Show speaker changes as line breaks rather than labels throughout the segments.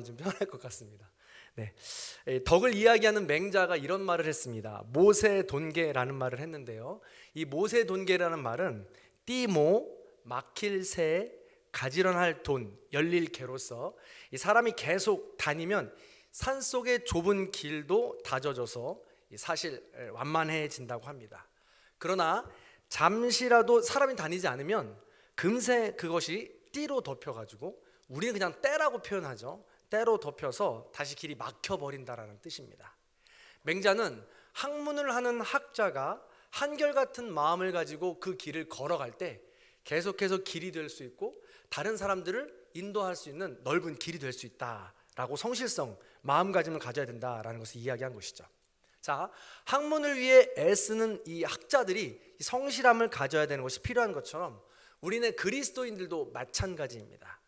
마음이 좀 편할 것 같습니다. 네, 덕을 이야기하는 맹자가 이런 말을 했습니다. 모세돈개라는 말을 했는데요, 이 모세돈개라는 말은 띠모, 막힐 새, 가지런할 돈, 열릴 개로서 이 사람이 계속 다니면 산속의 좁은 길도 다져져서 사실 완만해진다고 합니다. 그러나 잠시라도 사람이 다니지 않으면 금세 그것이 띠로 덮여가지고, 우리는 그냥 때라고 표현하죠. 때로 덮여서 다시 길이 막혀버린다라는 뜻입니다. 맹자는 학문을 하는 학자가 한결같은 마음을 가지고 그 길을 걸어갈 때 계속해서 길이 될 수 있고 다른 사람들을 인도할 수 있는 넓은 길이 될 수 있다라고 성실성, 마음가짐을 가져야 된다라는 것을 이야기한 것이죠. 자, 학문을 위해 애쓰는 이 학자들이 성실함을 가져야 되는 것이 필요한 것처럼 우리는 그리스도인들도 마찬가지입니다.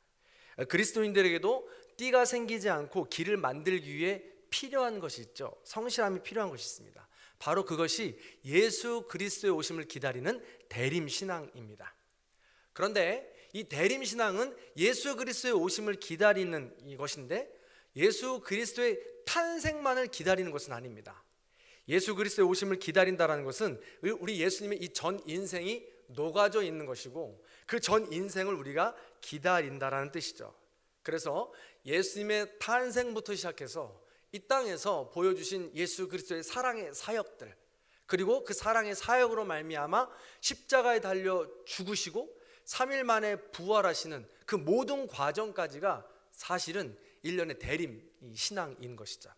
그리스도인들에게도 띠가 생기지 않고 길을 만들기 위해 필요한 것이 있죠. 성실함이 필요한 것이 있습니다. 바로 그것이 예수 그리스도의 오심을 기다리는 대림신앙입니다. 그런데 이 대림신앙은 예수 그리스도의 오심을 기다리는 이것인데 예수 그리스도의 탄생만을 기다리는 것은 아닙니다. 예수 그리스도의 오심을 기다린다는 것은 우리 예수님의 이 전 인생이 녹아져 있는 것이고 그 전 인생을 우리가 기다린다라는 뜻이죠. 그래서 예수님의 탄생부터 시작해서 이 땅에서 보여주신 예수 그리스도의 사랑의 사역들, 그리고 그 사랑의 사역으로 말미암아 십자가에 달려 죽으시고 3일 만에 부활하시는 그 모든 과정까지가 사실은 일련의 대림 신앙인 것이죠.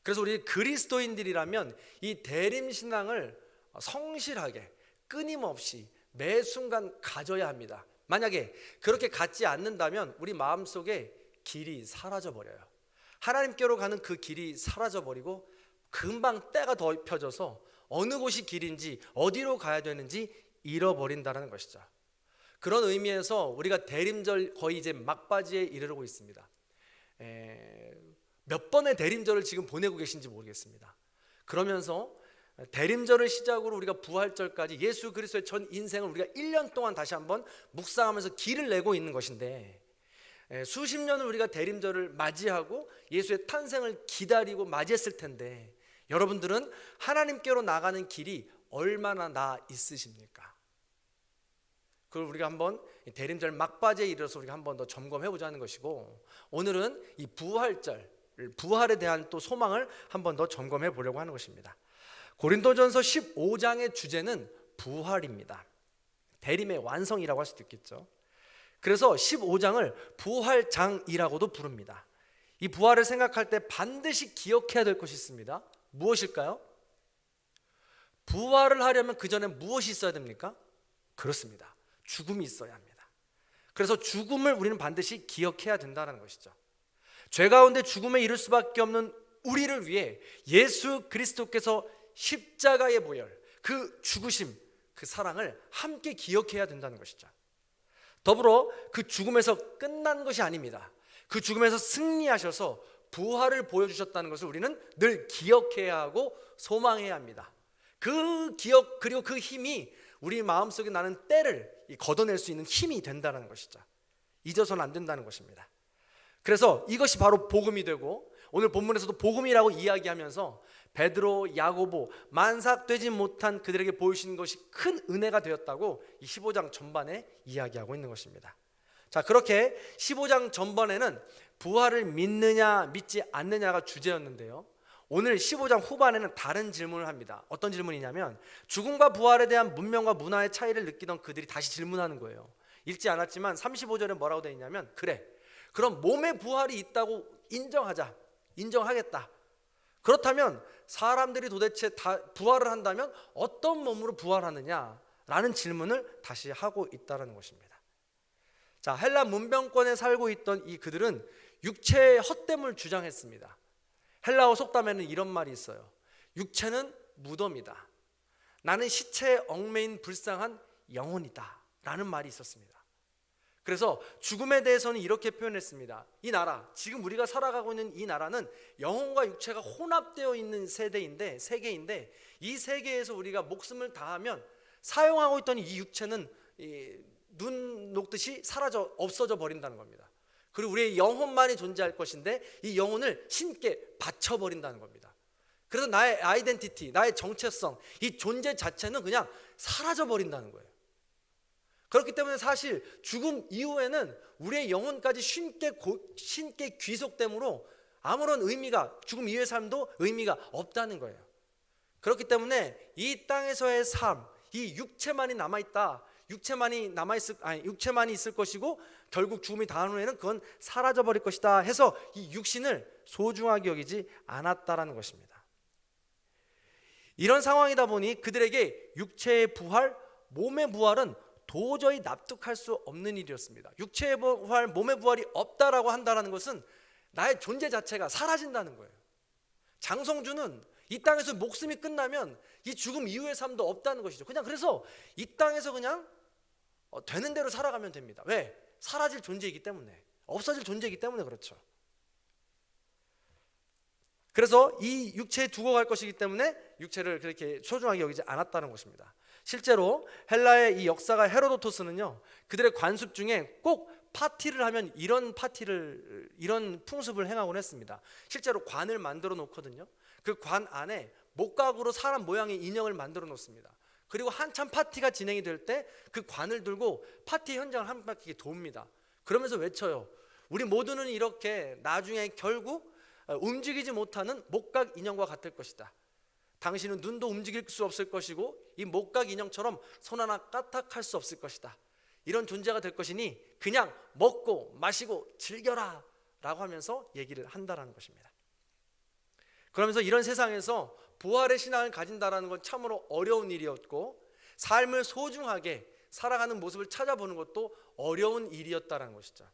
그래서 우리 그리스도인들이라면 이 대림 신앙을 성실하게 끊임없이 매 순간 가져야 합니다. 만약에 그렇게 갖지 않는다면 우리 마음속에 길이 사라져 버려요. 하나님께로 가는 그 길이 사라져 버리고 금방 때가 덮여져서 어느 곳이 길인지 어디로 가야 되는지 잃어버린다는 것이죠. 그런 의미에서 우리가 대림절 거의 이제 막바지에 이르고 있습니다. 몇 번의 대림절을 지금 보내고 계신지 모르겠습니다. 그러면서 대림절을 시작으로 우리가 부활절까지 예수 그리스도의 전 인생을 우리가 1년 동안 다시 한번 묵상하면서 길을 내고 있는 것인데, 수십 년을 우리가 대림절을 맞이하고 예수의 탄생을 기다리고 맞이했을 텐데 여러분들은 하나님께로 나가는 길이 얼마나 나 있으십니까? 그걸 우리가 한번 대림절 막바지에 이르러서 우리가 한번 더 점검해 보자는 것이고, 오늘은 이 부활절, 부활에 대한 또 소망을 한번 더 점검해 보려고 하는 것입니다. 고린도전서 15장의 주제는 부활입니다. 대림의 완성이라고 할 수도 있겠죠. 그래서 15장을 부활장이라고도 부릅니다. 이 부활을 생각할 때 반드시 기억해야 될 것이 있습니다. 무엇일까요? 부활을 하려면 그 전에 무엇이 있어야 됩니까? 그렇습니다. 죽음이 있어야 합니다. 그래서 죽음을 우리는 반드시 기억해야 된다는 것이죠. 죄 가운데 죽음에 이를 수밖에 없는 우리를 위해 예수 그리스도께서 십자가의 보혈, 그 죽으심, 그 사랑을 함께 기억해야 된다는 것이죠. 더불어 그 죽음에서 끝난 것이 아닙니다. 그 죽음에서 승리하셔서 부활을 보여주셨다는 것을 우리는 늘 기억해야 하고 소망해야 합니다. 그 기억, 그리고 그 힘이 우리 마음속에 나는 때를 걷어낼 수 있는 힘이 된다는 것이죠. 잊어서는 안 된다는 것입니다. 그래서 이것이 바로 복음이 되고, 오늘 본문에서도 복음이라고 이야기하면서 베드로, 야고보, 만삭되지 못한 그들에게 보여주신 것이 큰 은혜가 되었다고 이 15장 전반에 이야기하고 있는 것입니다. 자, 그렇게 15장 전반에는 부활을 믿느냐 믿지 않느냐가 주제였는데요, 오늘 15장 후반에는 다른 질문을 합니다. 어떤 질문이냐면 죽음과 부활에 대한 문명과 문화의 차이를 느끼던 그들이 다시 질문하는 거예요. 읽지 않았지만 35절에 뭐라고 되어 있냐면, 그래, 그럼 몸의 부활이 있다고 인정하자, 인정하겠다. 그렇다면 사람들이 도대체 다 부활을 한다면 어떤 몸으로 부활하느냐라는 질문을 다시 하고 있다는 것입니다. 자, 헬라 문명권에 살고 있던 이 그들은 육체의 헛됨을 주장했습니다. 헬라어 속담에는 이런 말이 있어요. 육체는 무덤이다. 나는 시체에 얽매인 불쌍한 영혼이다 라는 말이 있었습니다. 그래서 죽음에 대해서는 이렇게 표현했습니다. 이 나라, 지금 우리가 살아가고 있는 이 나라는 영혼과 육체가 혼합되어 있는 세계인데 이 세계에서 우리가 목숨을 다하면 사용하고 있던 이 육체는 눈 녹듯이 없어져 버린다는 겁니다. 그리고 우리의 영혼만이 존재할 것인데 이 영혼을 신께 바쳐버린다는 겁니다. 그래서 나의 아이덴티티, 나의 정체성, 이 존재 자체는 그냥 사라져버린다는 거예요. 그렇기 때문에 사실 죽음 이후에는 우리의 영혼까지 신께 귀속됨으로 아무런 의미가, 죽음 이후의 삶도 의미가 없다는 거예요. 그렇기 때문에 이 땅에서의 삶, 이 육체만이 남아있다, 육체만이 있을 것이고 결국 죽음이 다한 후에는 그건 사라져버릴 것이다 해서 이 육신을 소중하게 여기지 않았다라는 것입니다. 이런 상황이다 보니 그들에게 육체의 부활, 몸의 부활은 도저히 납득할 수 없는 일이었습니다. 육체의 부활, 몸의 부활이 없다라고 한다는 것은 나의 존재 자체가 사라진다는 거예요. 장성주는 이 땅에서 목숨이 끝나면 이 죽음 이후의 삶도 없다는 것이죠. 그냥 그래서 이 땅에서 그냥 되는 대로 살아가면 됩니다. 왜? 사라질 존재이기 때문에, 없어질 존재이기 때문에 그렇죠. 그래서 이 육체에 두고 갈 것이기 때문에 육체를 그렇게 소중하게 여기지 않았다는 것입니다. 실제로 헬라의 이 역사가 헤로도토스는요, 그들의 관습 중에 꼭 파티를 하면 이런 풍습을 행하곤 했습니다. 실제로 관을 만들어 놓거든요. 그 관 안에 목각으로 사람 모양의 인형을 만들어 놓습니다. 그리고 한참 파티가 진행이 될 때 그 관을 들고 파티 현장을 한 바퀴 돕니다. 그러면서 외쳐요. 우리 모두는 이렇게 나중에 결국 움직이지 못하는 목각 인형과 같을 것이다. 당신은 눈도 움직일 수 없을 것이고 이 목각 인형처럼 손 하나 까딱할 수 없을 것이다. 이런 존재가 될 것이니 그냥 먹고 마시고 즐겨라 라고 하면서 얘기를 한다라는 것입니다. 그러면서 이런 세상에서 부활의 신앙을 가진다라는 건 참으로 어려운 일이었고 삶을 소중하게 살아가는 모습을 찾아보는 것도 어려운 일이었다라는 것이죠.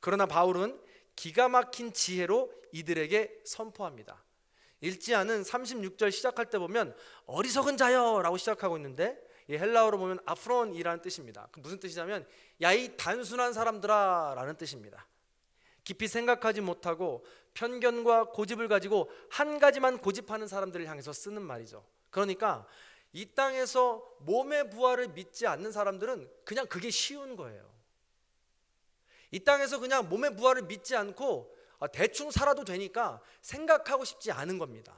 그러나 바울은 기가 막힌 지혜로 이들에게 선포합니다. 읽지 않은 36절 시작할 때 보면 어리석은 자여 라고 시작하고 있는데 이 헬라어로 보면 아프론이라는 뜻입니다. 무슨 뜻이냐면 야 이 단순한 사람들아 라는 뜻입니다. 깊이 생각하지 못하고 편견과 고집을 가지고 한 가지만 고집하는 사람들을 향해서 쓰는 말이죠. 그러니까 이 땅에서 몸의 부활을 믿지 않는 사람들은 그냥 그게 쉬운 거예요. 이 땅에서 그냥 몸의 부활을 믿지 않고 대충 살아도 되니까 생각하고 싶지 않은 겁니다.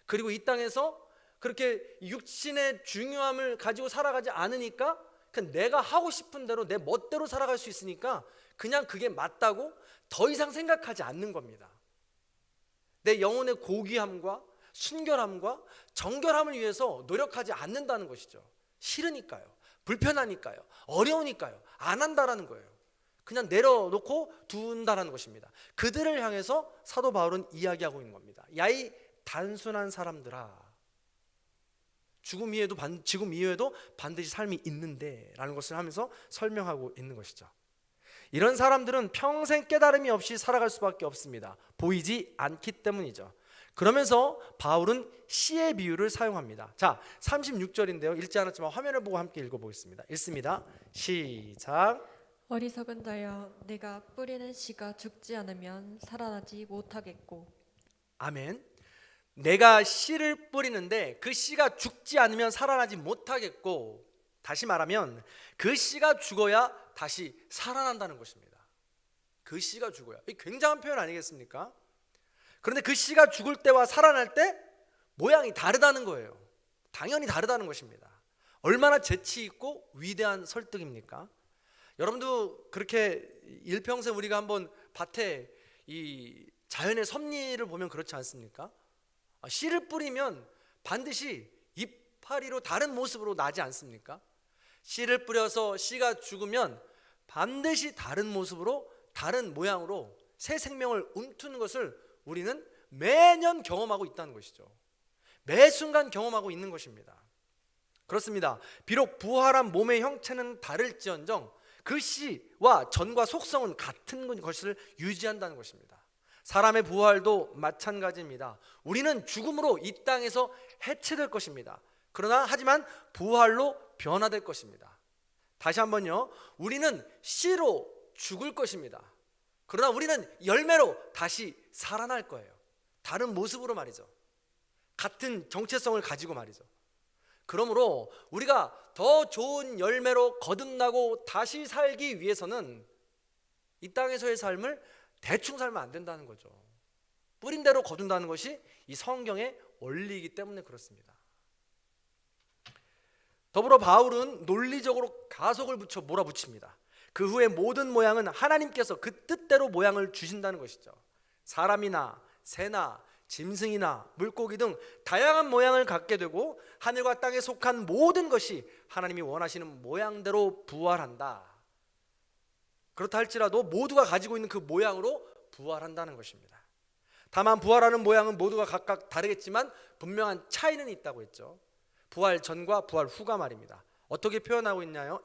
그리고 이 땅에서 그렇게 육신의 중요함을 가지고 살아가지 않으니까 그냥 내가 하고 싶은 대로 내 멋대로 살아갈 수 있으니까 그냥 그게 맞다고 더 이상 생각하지 않는 겁니다. 내 영혼의 고귀함과 순결함과 정결함을 위해서 노력하지 않는다는 것이죠. 싫으니까요, 불편하니까요, 어려우니까요, 안 한다라는 거예요. 그냥 내려놓고 둔다라는 것입니다. 그들을 향해서 사도 바울은 이야기하고 있는 겁니다. 야 이 단순한 사람들아, 지금 이후에도 반드시 삶이 있는데 라는 것을 하면서 설명하고 있는 것이죠. 이런 사람들은 평생 깨달음이 없이 살아갈 수밖에 없습니다. 보이지 않기 때문이죠. 그러면서 바울은 씨의 비유를 사용합니다. 자, 36절인데요. 읽지 않았지만 화면을 보고 함께 읽어보겠습니다. 읽습니다. 시작.
어리석은 자여, 내가 뿌리는 씨가 죽지 않으면 살아나지 못하겠고.
아멘. 내가 씨를 뿌리는데 그 씨가 죽지 않으면 살아나지 못하겠고, 다시 말하면 그 씨가 죽어야 다시 살아난다는 것입니다. 그 씨가 죽어야. 이 굉장한 표현 아니겠습니까? 그런데 그 씨가 죽을 때와 살아날 때 모양이 다르다는 거예요. 당연히 다르다는 것입니다. 얼마나 재치 있고 위대한 설득입니까? 여러분도 그렇게 일평생 우리가 한번 밭에 이 자연의 섭리를 보면 그렇지 않습니까? 씨를 뿌리면 반드시 이파리로 다른 모습으로 나지 않습니까? 씨를 뿌려서 씨가 죽으면 반드시 다른 모습으로, 다른 모양으로 새 생명을 움트는 것을 우리는 매년 경험하고 있다는 것이죠. 매 순간 경험하고 있는 것입니다. 그렇습니다. 비록 부활한 몸의 형체는 다를지언정 그 씨와 전과 속성은 같은 것을 유지한다는 것입니다. 사람의 부활도 마찬가지입니다. 우리는 죽음으로 이 땅에서 해체될 것입니다. 하지만 부활로 변화될 것입니다. 다시 한번요. 우리는 씨로 죽을 것입니다. 그러나 우리는 열매로 다시 살아날 거예요. 다른 모습으로 말이죠. 같은 정체성을 가지고 말이죠. 그러므로 우리가 더 좋은 열매로 거듭나고 다시 살기 위해서는 이 땅에서의 삶을 대충 살면 안 된다는 거죠. 뿌린 대로 거둔다는 것이 이 성경의 원리이기 때문에 그렇습니다. 더불어 바울은 논리적으로 가속을 붙여 몰아붙입니다. 그 후에 모든 모양은 하나님께서 그 뜻대로 모양을 주신다는 것이죠. 사람이나 새나 짐승이나 물고기 등 다양한 모양을 갖게 되고 하늘과 땅에 속한 모든 것이 하나님이 원하시는 모양대로 부활한다. 그렇다 할지라도 모두가 가지고 있는 그 모양으로 부활한다는 것입니다. 다만 부활하는 모양은 모두가 각각 다르겠지만 분명한 차이는 있다고 했죠. 부활 전과 부활 후가 말입니다. 어떻게 표현하고 있나요?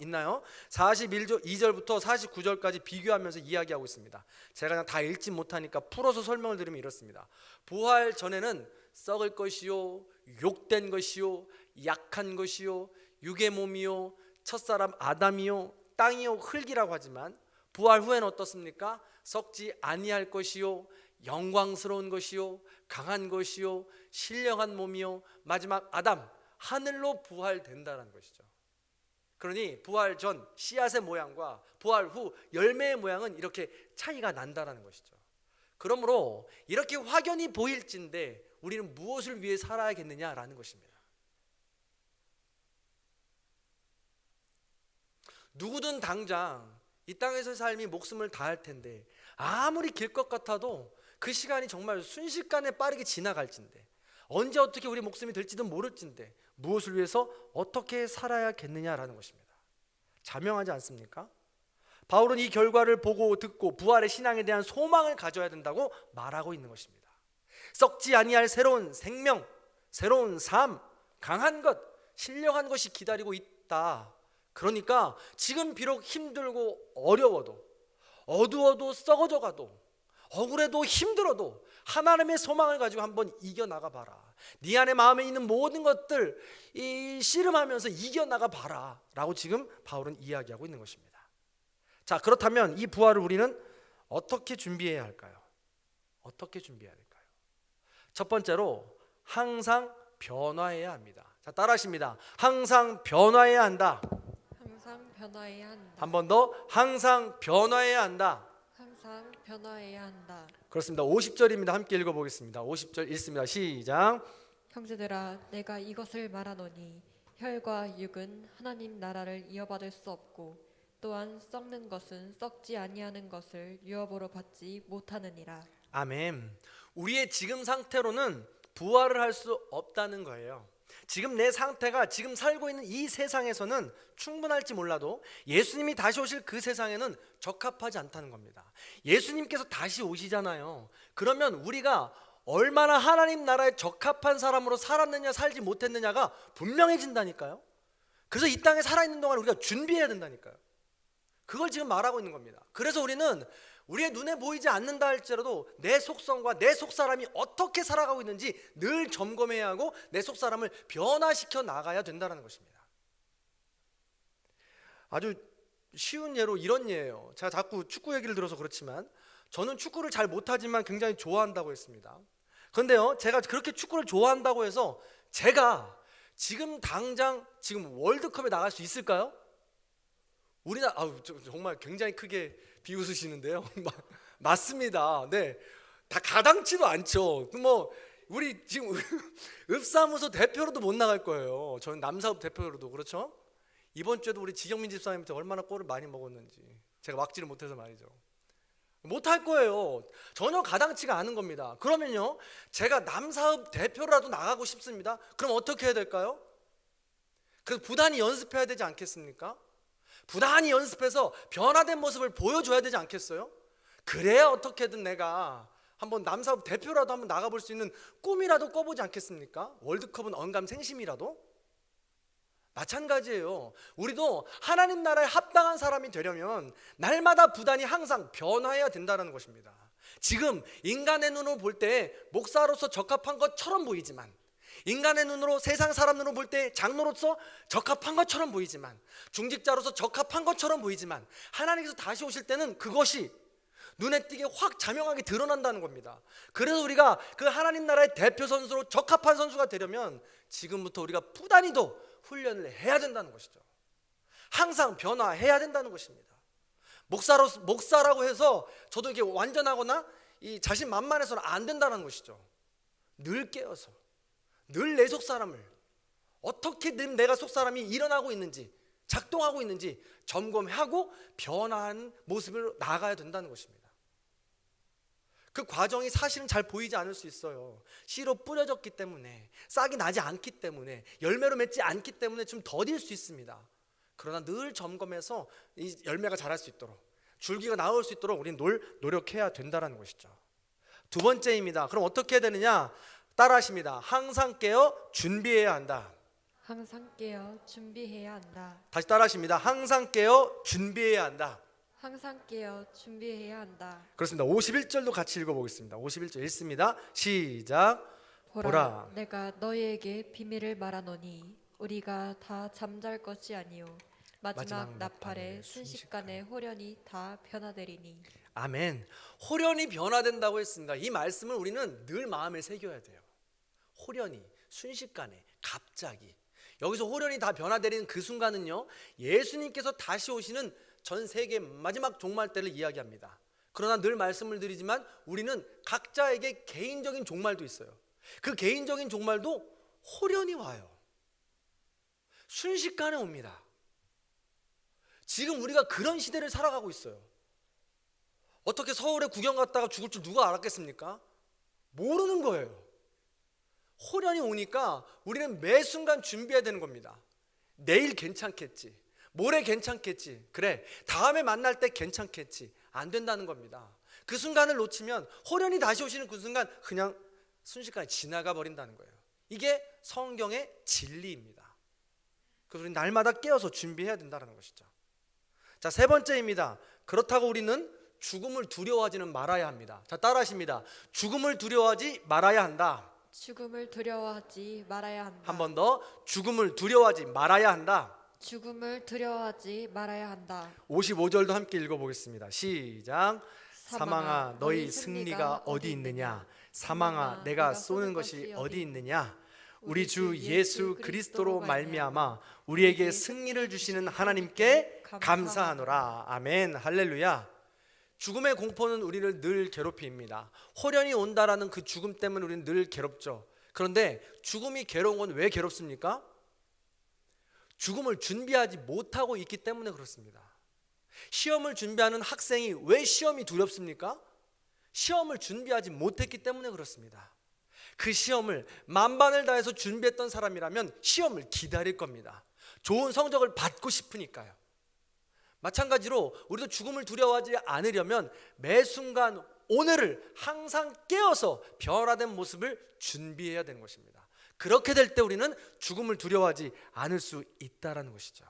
42절부터 49절까지 비교하면서 이야기하고 있습니다. 제가 그냥 다 읽지 못하니까 풀어서 설명을 드리면 이렇습니다. 부활 전에는 썩을 것이요, 욕된 것이요, 약한 것이요, 육의 몸이요, 첫사람 아담이요, 땅이요, 흙이라고 하지만 부활 후에는 어떻습니까? 썩지 아니할 것이요, 영광스러운 것이요, 강한 것이요, 신령한 몸이요, 마지막 아담, 하늘로 부활된다는 것이죠. 그러니 부활 전 씨앗의 모양과 부활 후 열매의 모양은 이렇게 차이가 난다는 것이죠. 그러므로 이렇게 확연히 보일진데 우리는 무엇을 위해 살아야겠느냐라는 것입니다. 누구든 당장 이 땅에서 삶이 목숨을 다할 텐데 아무리 길 것 같아도 그 시간이 정말 순식간에 빠르게 지나갈진데 언제 어떻게 우리 목숨이 될지도 모를진데 무엇을 위해서 어떻게 살아야겠느냐라는 것입니다. 자명하지 않습니까? 바울은 이 결과를 보고 듣고 부활의 신앙에 대한 소망을 가져야 된다고 말하고 있는 것입니다. 썩지 아니할 새로운 생명, 새로운 삶, 강한 것, 신령한 것이 기다리고 있다. 그러니까 지금 비록 힘들고 어려워도 어두워도 썩어져 가도 억울해도 힘들어도 하나님의 소망을 가지고 한번 이겨나가 봐라. 네 안에 마음에 있는 모든 것들 씨름하면서 이겨나가 봐라 라고 지금 바울은 이야기하고 있는 것입니다. 자, 그렇다면 이 부활을 우리는 어떻게 준비해야 할까요? 어떻게 준비해야 될까요? 첫 번째로 항상 변화해야 합니다. 자, 따라하십니다. 항상 변화해야 한다.
항상 변화해야 한다.
한 번 더, 항상 변화해야 한다.
항상 변화해야 한다.
그렇습니다. 50절입니다. 함께 읽어보겠습니다. 50절 읽습니다. 시작.
형제들아, 내가 이것을 말하노니 혈과 육은 하나님 나라를 이어받을 수 없고 또한 썩는 것은 썩지 아니하는 것을 유업으로 받지 못하느니라.
아멘. 우리의 지금 상태로는 부활을 할 수 없다는 거예요. 지금 내 상태가 지금 살고 있는 이 세상에서는 충분할지 몰라도 예수님이 다시 오실 그 세상에는 적합하지 않다는 겁니다. 예수님께서 다시 오시잖아요. 그러면 우리가 얼마나 하나님 나라에 적합한 사람으로 살았느냐 살지 못했느냐가 분명해진다니까요. 그래서 이 땅에 살아있는 동안 우리가 준비해야 된다니까요. 그걸 지금 말하고 있는 겁니다. 그래서 우리는 우리의 눈에 보이지 않는다 할지라도 내 속성과 내 속사람이 어떻게 살아가고 있는지 늘 점검해야 하고 내 속사람을 변화시켜 나가야 된다는 것입니다. 아주 쉬운 예로 이런 예예요. 제가 자꾸 축구 얘기를 들어서 그렇지만 저는 축구를 잘 못하지만 굉장히 좋아한다고 했습니다. 그런데요, 제가 그렇게 축구를 좋아한다고 해서 제가 지금 당장 지금 월드컵에 나갈 수 있을까요? 우리나라 정말 굉장히 크게 비웃으시는데요. 맞습니다. 네, 다 가당치도 않죠. 뭐 우리 지금 읍사무소 대표로도 못 나갈 거예요. 저는 남사읍 대표로도. 그렇죠? 이번 주에도 우리 지경민 집사님한테 얼마나 골을 많이 먹었는지 제가 막지를 못해서 말이죠. 못할 거예요. 전혀 가당치가 않은 겁니다. 그러면요, 제가 남사읍 대표라도 나가고 싶습니다. 그럼 어떻게 해야 될까요? 그래서 부단히 연습해야 되지 않겠습니까? 부단히 연습해서 변화된 모습을 보여줘야 되지 않겠어요? 그래야 어떻게든 내가 한번 남사업 대표라도 한번 나가볼 수 있는 꿈이라도 꿔보지 않겠습니까? 월드컵은 언감생심이라도? 마찬가지예요. 우리도 하나님 나라에 합당한 사람이 되려면 날마다 부단히 항상 변화해야 된다는 것입니다. 지금 인간의 눈으로 볼 때 목사로서 적합한 것처럼 보이지만, 인간의 눈으로, 세상 사람 눈으로 볼 때 장로로서 적합한 것처럼 보이지만, 중직자로서 적합한 것처럼 보이지만, 하나님께서 다시 오실 때는 그것이 눈에 띄게 확 자명하게 드러난다는 겁니다. 그래서 우리가 그 하나님 나라의 대표 선수로 적합한 선수가 되려면 지금부터 우리가 부단히도 훈련을 해야 된다는 것이죠. 항상 변화해야 된다는 것입니다. 목사라고 해서 저도 이렇게 완전하거나 이 자신만만해서는 안 된다는 것이죠. 늘 깨어서 늘 내 속사람을 어떻게 내가 속사람이 일어나고 있는지 작동하고 있는지 점검하고 변화하는 모습을 나아가야 된다는 것입니다. 그 과정이 사실은 잘 보이지 않을 수 있어요. 씨로 뿌려졌기 때문에, 싹이 나지 않기 때문에, 열매로 맺지 않기 때문에 좀 더딜 수 있습니다. 그러나 늘 점검해서 이 열매가 자랄 수 있도록, 줄기가 나올 수 있도록 우리는 노력해야 된다는 것이죠. 두 번째입니다. 그럼 어떻게 해야 되느냐? 따라하십니다. 항상 깨어 준비해야 한다.
항상 깨어 준비해야 한다.
다시 따라하십니다. 항상 깨어 준비해야 한다.
항상 깨어 준비해야 한다.
그렇습니다. 51절도 같이 읽어보겠습니다. 51절 읽습니다. 시작. 보라.
내가 너희에게 비밀을 말하노니 우리가 다 잠잘 것이 아니요 마지막 나팔에 순식간에 호련히 다 변화되리니.
아멘. 호련히 변화된다고 했습니다. 이 말씀을 우리는 늘 마음에 새겨야 돼요. 호련히, 순식간에, 갑자기. 여기서 호련히 다 변화되는 그 순간은요, 예수님께서 다시 오시는 전 세계 마지막 종말 때를 이야기합니다. 그러나 늘 말씀을 드리지만 우리는 각자에게 개인적인 종말도 있어요. 그 개인적인 종말도 호련히 와요. 순식간에 옵니다. 지금 우리가 그런 시대를 살아가고 있어요. 어떻게 서울에 구경 갔다가 죽을 줄 누가 알았겠습니까? 모르는 거예요. 호련히 오니까 우리는 매 순간 준비해야 되는 겁니다. 내일 괜찮겠지, 모레 괜찮겠지, 그래 다음에 만날 때 괜찮겠지, 안 된다는 겁니다. 그 순간을 놓치면 호련히 다시 오시는 그 순간 그냥 순식간에 지나가 버린다는 거예요. 이게 성경의 진리입니다. 그래서 우리는 날마다 깨어서 준비해야 된다는 것이죠. 자, 세 번째입니다. 그렇다고 우리는 죽음을 두려워하지는 말아야 합니다. 자, 따라하십니다. 죽음을 두려워하지 말아야 한다.
죽음을 두려워하지 말아야 한다.
한 번 더. 죽음을 두려워하지 말아야 한다.
죽음을 두려워하지 말아야 한다.
55절도 함께 읽어보겠습니다. 시작. 사망아 너희 승리가 어디 있느냐? 사망아 내가 쏘는 것이 어디 있느냐? 우리 주 예수 그리스도로 말미암아 우리에게 승리를 주시는 하나님께 감사하노라. 아멘. 할렐루야. 죽음의 공포는 우리를 늘 괴롭힙니다. 호련히 온다라는 그 죽음 때문에 우리는 늘 괴롭죠. 그런데 죽음이 괴로운 건 왜 괴롭습니까? 죽음을 준비하지 못하고 있기 때문에 그렇습니다. 시험을 준비하는 학생이 왜 시험이 두렵습니까? 시험을 준비하지 못했기 때문에 그렇습니다. 그 시험을 만반을 다해서 준비했던 사람이라면 시험을 기다릴 겁니다. 좋은 성적을 받고 싶으니까요. 마찬가지로 우리도 죽음을 두려워하지 않으려면 매 순간 오늘을 항상 깨어서 변화된 모습을 준비해야 되는 것입니다. 그렇게 될 때 우리는 죽음을 두려워하지 않을 수 있다는 것이죠.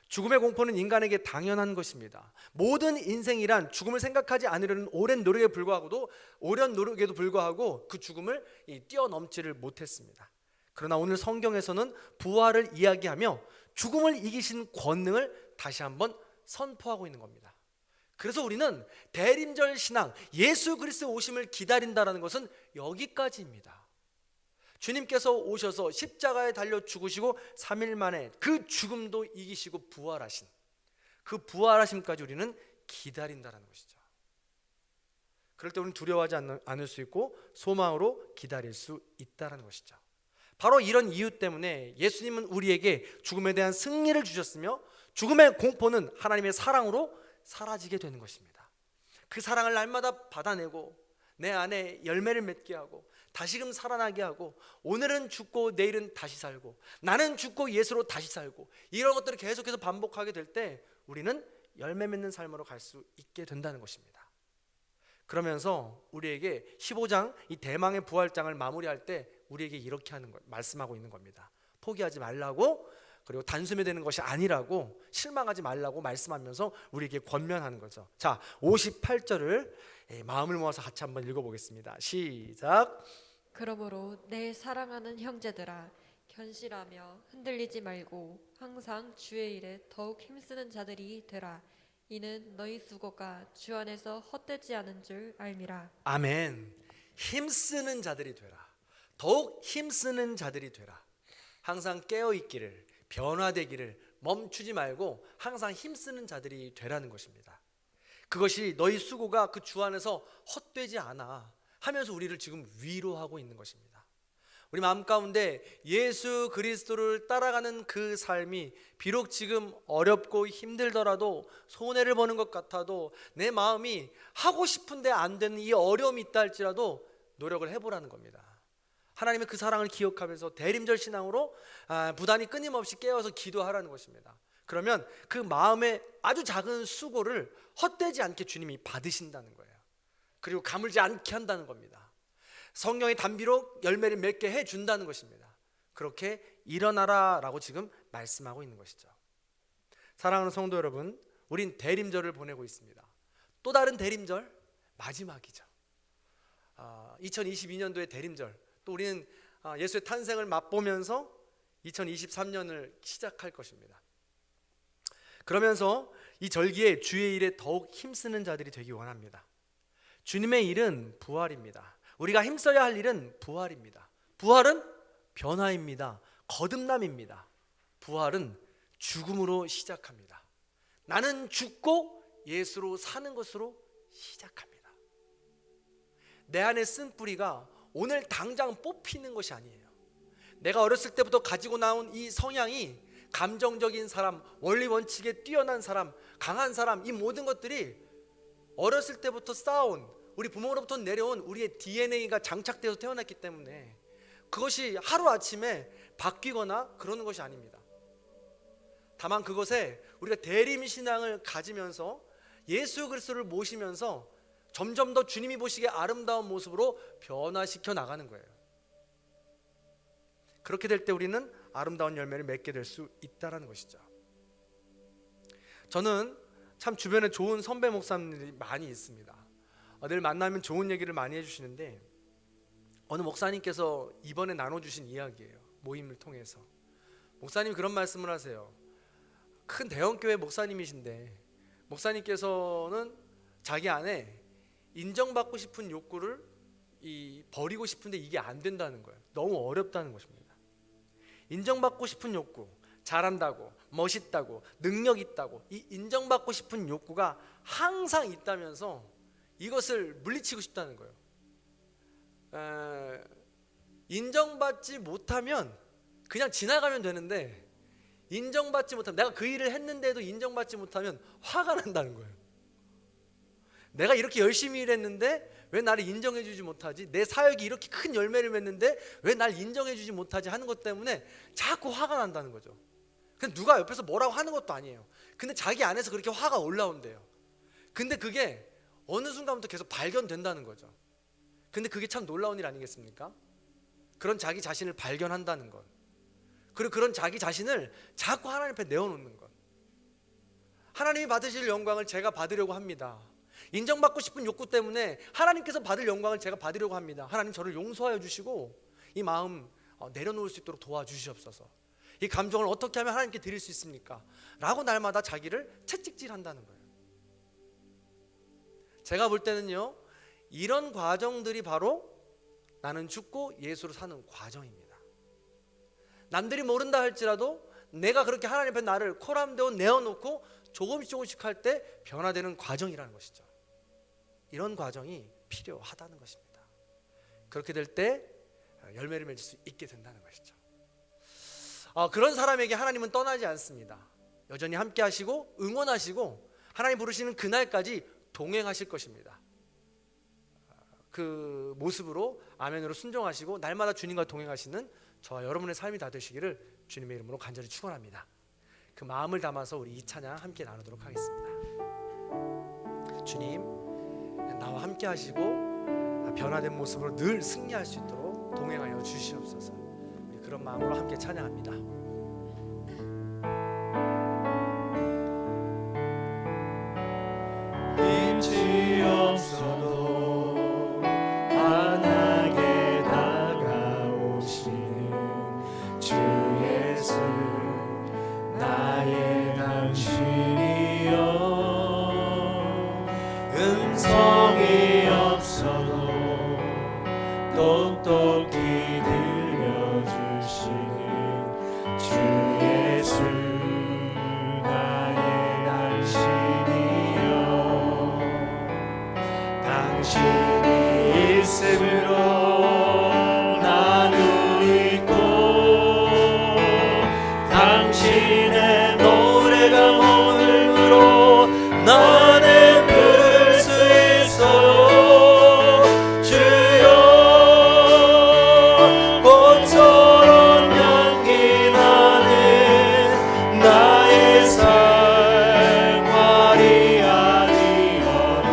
죽음의 공포는 인간에게 당연한 것입니다. 모든 인생이란 죽음을 생각하지 않으려는 오랜 노력에도 불구하고 그 죽음을 뛰어넘지를 못했습니다. 그러나 오늘 성경에서는 부활을 이야기하며 죽음을 이기신 권능을 다시 한번 선포하고 있는 겁니다. 그래서 우리는 대림절 신앙, 예수 그리스도의 오심을 기다린다는 것은 여기까지입니다. 주님께서 오셔서 십자가에 달려 죽으시고 3일 만에 그 죽음도 이기시고 부활하신 그 부활하심까지 우리는 기다린다는 것이죠. 그럴 때 우리는 두려워하지 않을 수 있고 소망으로 기다릴 수 있다는 것이죠. 바로 이런 이유 때문에 예수님은 우리에게 죽음에 대한 승리를 주셨으며 죽음의 공포는 하나님의 사랑으로 사라지게 되는 것입니다. 그 사랑을 날마다 받아내고 내 안에 열매를 맺게 하고 다시금 살아나게 하고 오늘은 죽고 내일은 다시 살고 나는 죽고 예수로 다시 살고 이런 것들을 계속해서 반복하게 될 때 우리는 열매 맺는 삶으로 갈 수 있게 된다는 것입니다. 그러면서 우리에게 15장 이 대망의 부활장을 마무리할 때 우리에게 이렇게 말씀하고 있는 겁니다. 포기하지 말라고, 그리고 단숨에 되는 것이 아니라고, 실망하지 말라고 말씀하면서 우리에게 권면하는 거죠. 자, 58절을 마음을 모아서 같이 한번 읽어보겠습니다. 시작.
그러므로 내 사랑하는 형제들아, 견실하며 흔들리지 말고 항상 주의 일에 더욱 힘쓰는 자들이 되라. 이는 너희 수고가 주 안에서 헛되지 않은 줄 알미라.
아멘. 힘쓰는 자들이 되라. 더욱 힘쓰는 자들이 되라. 항상 깨어있기를, 변화되기를, 멈추지 말고 항상 힘쓰는 자들이 되라는 것입니다. 그것이 너희 수고가 그 주 안에서 헛되지 않아 하면서 우리를 지금 위로하고 있는 것입니다. 우리 마음 가운데 예수 그리스도를 따라가는 그 삶이 비록 지금 어렵고 힘들더라도, 손해를 보는 것 같아도, 내 마음이 하고 싶은데 안 되는 이 어려움이 있다 할지라도 노력을 해보라는 겁니다. 하나님의 그 사랑을 기억하면서 대림절 신앙으로 부단히 끊임없이 깨어서 기도하라는 것입니다. 그러면 그 마음의 아주 작은 수고를 헛되지 않게 주님이 받으신다는 거예요. 그리고 가물지 않게 한다는 겁니다. 성령의 단비로 열매를 맺게 해준다는 것입니다. 그렇게 일어나라 라고 지금 말씀하고 있는 것이죠. 사랑하는 성도 여러분, 우린 대림절을 보내고 있습니다. 또 다른 대림절, 마지막이죠. 2022년도의 대림절, 또 우리는 예수의 탄생을 맛보면서 2023년을 시작할 것입니다. 그러면서 이 절기에 주의 일에 더욱 힘쓰는 자들이 되기 원합니다. 주님의 일은 부활입니다. 우리가 힘써야 할 일은 부활입니다. 부활은 변화입니다. 거듭남입니다. 부활은 죽음으로 시작합니다. 나는 죽고 예수로 사는 것으로 시작합니다. 내 안에 쓴 뿌리가 오늘 당장 뽑히는 것이 아니에요. 내가 어렸을 때부터 가지고 나온 이 성향이 감정적인 사람, 원리 원칙에 뛰어난 사람, 강한 사람, 이 모든 것들이 어렸을 때부터 쌓아온, 우리 부모로부터 내려온 우리의 DNA가 장착되어서 태어났기 때문에 그것이 하루아침에 바뀌거나 그러는 것이 아닙니다. 다만 그것에 우리가 대림신앙을 가지면서 예수 그리스도를 모시면서 점점 더 주님이 보시기에 아름다운 모습으로 변화시켜 나가는 거예요. 그렇게 될 때 우리는 아름다운 열매를 맺게 될 수 있다는 것이죠. 저는 참 주변에 좋은 선배 목사님들이 많이 있습니다. 늘 만나면 좋은 얘기를 많이 해주시는데, 어느 목사님께서 이번에 나눠주신 이야기예요. 모임을 통해서 목사님이 그런 말씀을 하세요. 큰 대형교회 목사님이신데 목사님께서는 자기 안에 인정받고 싶은 욕구를 버리고 싶은데 이게 안 된다는 거예요. 너무 어렵다는 것입니다. 인정받고 싶은 욕구, 잘한다고, 멋있다고, 능력 있다고, 이 인정받고 싶은 욕구가 항상 있다면서 이것을 물리치고 싶다는 거예요. 인정받지 못하면 그냥 지나가면 되는데, 인정받지 못하면, 내가 그 일을 했는데도 인정받지 못하면 화가 난다는 거예요. 내가 이렇게 열심히 일했는데 왜 나를 인정해주지 못하지? 내 사역이 이렇게 큰 열매를 맺는데 왜 날 인정해주지 못하지? 하는 것 때문에 자꾸 화가 난다는 거죠. 근데 누가 옆에서 뭐라고 하는 것도 아니에요. 근데 자기 안에서 그렇게 화가 올라온대요. 근데 그게 어느 순간부터 계속 발견된다는 거죠. 근데 그게 참 놀라운 일 아니겠습니까? 그런 자기 자신을 발견한다는 것, 그리고 그런 자기 자신을 자꾸 하나님 앞에 내어놓는 것. 하나님이 받으실 영광을 제가 받으려고 합니다. 인정받고 싶은 욕구 때문에 하나님께서 받을 영광을 제가 받으려고 합니다. 하나님 저를 용서하여 주시고 이 마음 내려놓을 수 있도록 도와주시옵소서. 이 감정을 어떻게 하면 하나님께 드릴 수 있습니까? 라고 날마다 자기를 채찍질한다는 거예요. 제가 볼 때는요, 이런 과정들이 바로 나는 죽고 예수로 사는 과정입니다. 남들이 모른다 할지라도 내가 그렇게 하나님 앞에 나를 코람대고 내어놓고 조금씩 할 때 변화되는 과정이라는 것이죠. 이런 과정이 필요하다는 것입니다. 그렇게 될 때 열매를 맺을 수 있게 된다는 것이죠. 그런 사람에게 하나님은 떠나지 않습니다. 여전히 함께 하시고 응원하시고 하나님 부르시는 그날까지 동행하실 것입니다. 그 모습으로 아멘으로 순종하시고 날마다 주님과 동행하시는 저와 여러분의 삶이 다 되시기를 주님의 이름으로 간절히 축원합니다. 그 마음을 담아서 우리 이 찬양 함께 나누도록 하겠습니다. 주님, 나와 함께 하시고 변화된 모습으로 늘 승리할 수 있도록 동행하여 주시옵소서. 우리 그런 마음으로 함께 찬양합니다.
빛이 없어도 환하게 다가오시는 주 예수, 나의 당신이여. 음성이 없어도 똑똑히 들려주시는 모습으로 나는 있고 당신의 노래가 몸으로 나는 부를 수 있어요. 주여 꽃처럼 향기 나는 나의 생활이 아니어도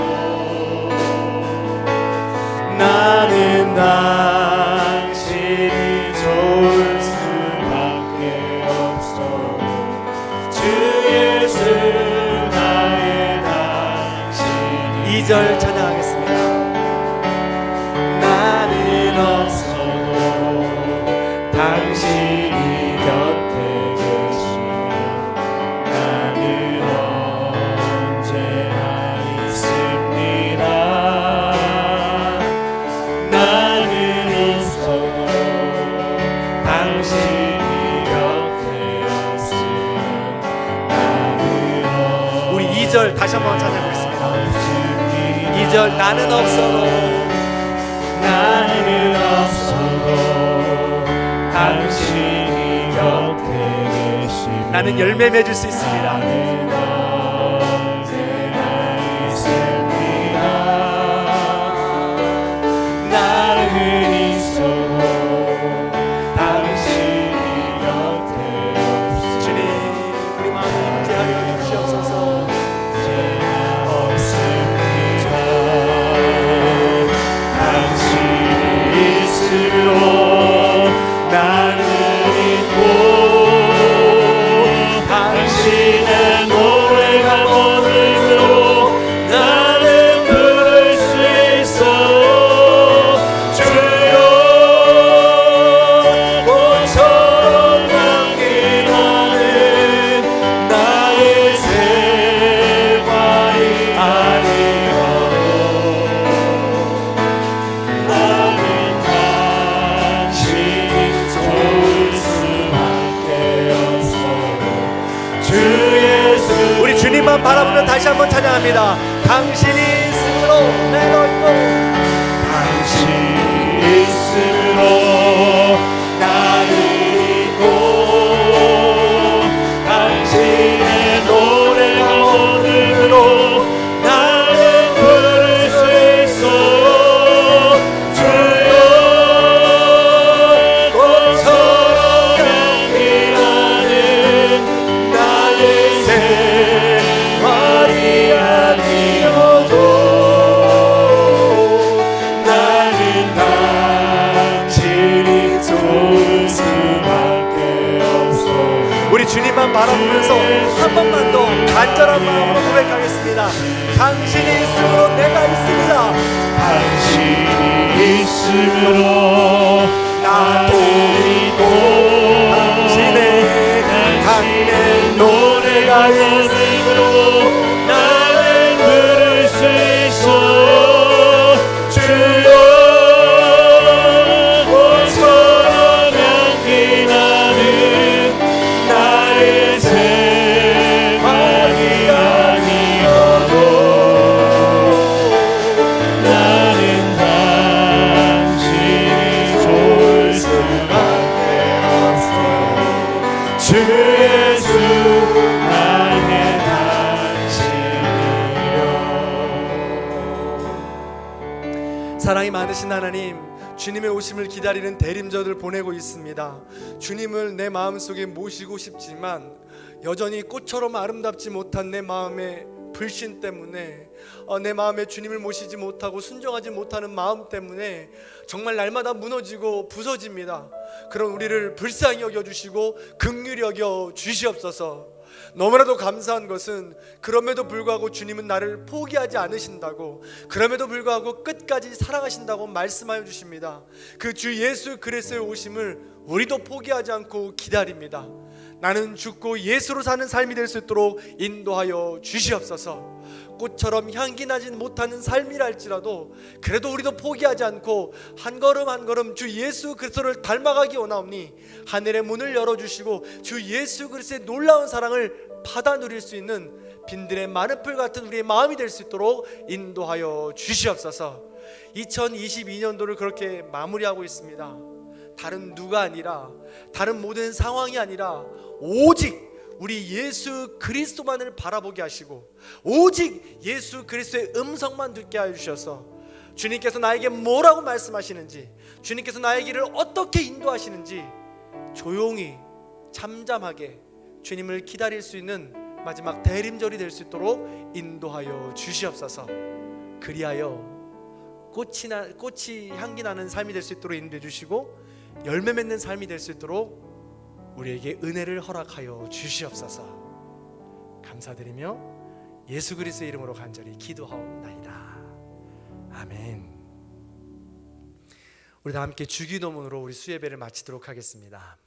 나는 당신이 좋을 수밖에 없어. 주 예수 나의 당신이
2절 찬양하겠습니다.
나는 없어도 당신이 곁에 계시면 나는 언제나 있습니다. 나는 없어도 당신이 곁에 없으면 나는
우리 2절 다시 한번 찬양하겠습니다.
없습니다.
2절 나는 없어도
나는 없어도 당신이 곁에 계시면
나는 열매 맺을 수 있습니다.
나는 언제나 있습니다. 나는 있어도 당신이 곁에 없으면
주님 우리 마음을 임재하여 주시옵소서.
당신이 있으므로 나는 있고 당신의 노래가 오늘로 나는 부를 수 있어. 주여 꽃처럼 향기 나는 나의 생활이 아니어도 나는 당신이 좋을 수밖에 없어. 주 예수
우리 주님만 바라보며 다시 한번 찬양합니다. 당신이 있음으로 내가 있고
당신이 있으므로 나는 있고 당신의 노래가 오늘로 나는 부를 수 있어. 주여 꽃처럼 향기 나는 나의 생활이 아니어도 나는 당신이 좋을 수밖에 없어.
우리 주님만 바라보면서 한 번만 더 간절한 마음으로 고백하겠습니다. 당신이 있음으로 내가 있습니다.
당신이 있으므로 나도 있고 당신의 노래가 있으므로 나는 부를 수 있어. 주여 꽃처럼 향기 나는 나의 생활이 아니어도 나는 당신이 좋을 수밖에 없어. 주 예수 나의 당신이여.
사랑이 많으신 하나님, 주님의 오심을 기다리는 대림절을 보내고 있습니다. 주님을 내 마음속에 모시고 싶지만 여전히 꽃처럼 아름답지 못한 내 마음의 불신 때문에 내 마음에 주님을 모시지 못하고 순종하지 못하는 마음 때문에 정말 날마다 무너지고 부서집니다. 그런 우리를 불쌍히 여겨주시고 긍휼히 여겨 주시옵소서. 너무나도 감사한 것은 그럼에도 불구하고 주님은 나를 포기하지 않으신다고, 그럼에도 불구하고 끝까지 사랑하신다고 말씀하여 주십니다. 그 주 예수 그리스도의 오심을 우리도 포기하지 않고 기다립니다. 나는 죽고 예수로 사는 삶이 될 수 있도록 인도하여 주시옵소서. 꽃처럼 향기 나지 못하는 삶이라 할지라도 그래도 우리도 포기하지 않고 한 걸음 한 걸음 주 예수 그리스도를 닮아가기 원하오니 하늘의 문을 열어주시고 주 예수 그리스도의 놀라운 사랑을 받아 누릴 수 있는 빈들의 마른 풀 같은 우리의 마음이 될 수 있도록 인도하여 주시옵소서. 2022년도를 그렇게 마무리하고 있습니다. 다른 누가 아니라, 다른 모든 상황이 아니라 오직 우리 예수 그리스도만을 바라보게 하시고 오직 예수 그리스도의 음성만 듣게 하여 주셔서 주님께서 나에게 뭐라고 말씀하시는지, 주님께서 나의 길을 어떻게 인도하시는지 조용히 잠잠하게 주님을 기다릴 수 있는 마지막 대림절이 될 수 있도록 인도하여 주시옵소서. 그리하여 꽃이 향기 나는 삶이 될 수 있도록 인도해 주시고 열매 맺는 삶이 될 수 있도록 우리에게 은혜를 허락하여 주시옵소서. 감사드리며 예수 그리스도의 이름으로 간절히 기도하옵나이다. 아멘. 우리 다 함께 주기도문으로 우리 수예배를 마치도록 하겠습니다.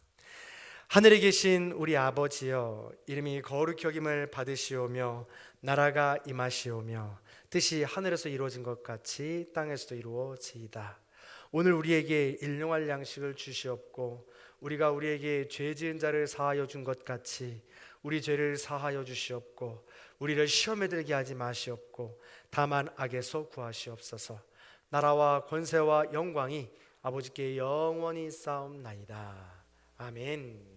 하늘에 계신 우리 아버지여, 이름이 거룩히 여김을 받으시오며 나라가 임하시오며 뜻이 하늘에서 이루어진 것 같이 땅에서도 이루어지이다. 오늘 우리에게 일용할 양식을 주시옵고 우리가 우리에게 죄 지은 자를 사하여 준 것 같이 우리 죄를 사하여 주시옵고 우리를 시험에 들게 하지 마시옵고 다만 악에서 구하시옵소서. 나라와 권세와 영광이 아버지께 영원히 쌓옵나이다. 아멘.